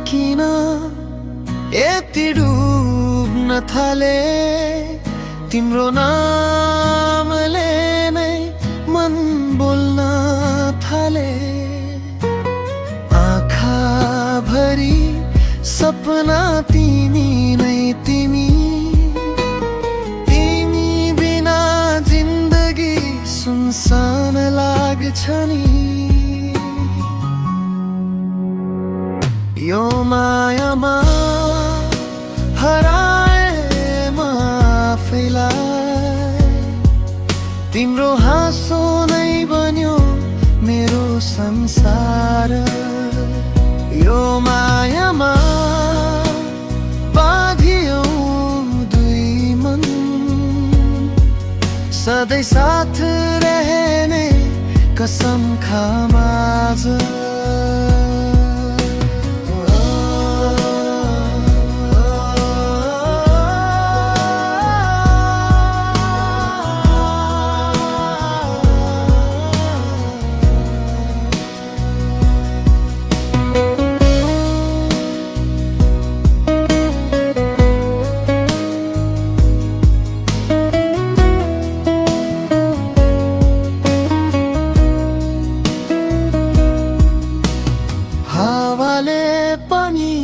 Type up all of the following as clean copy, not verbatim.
किन यति डुब्न थाले तिम्रो नामले नै मन बोल्न थाले आँखा भरी सपना तिमी नै तिमी बिना जिन्दगी सुनसान लाग्छ नि यो मायामा हराए म आफैलाई तिम्रो हाँसो नै बन्यो मेरो संसार यो मायामा बाँधियो दुई मन सधैँ साथ रहने कसम खाम आज हावाले पनि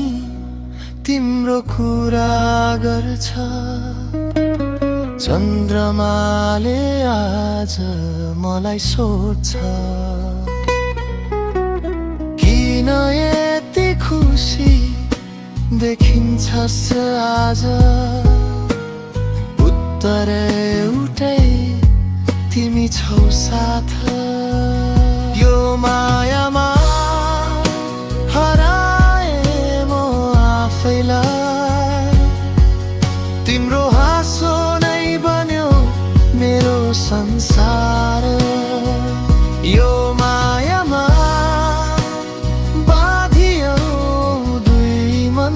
तिम्रो कुरा गर्छ चन्द्रमाले आज मलाई सोध्छ किन यति खुसी देखिन्छस् आज उत्तर एउटै तिमी छौ साथ यो मायामा तिम्रो हाँसो नै बन्यो मेरो संसार यो मायामा बाँधियो दुई मन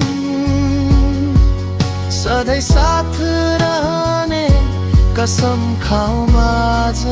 सधैँ साथ रहने कसम खाऊँ आज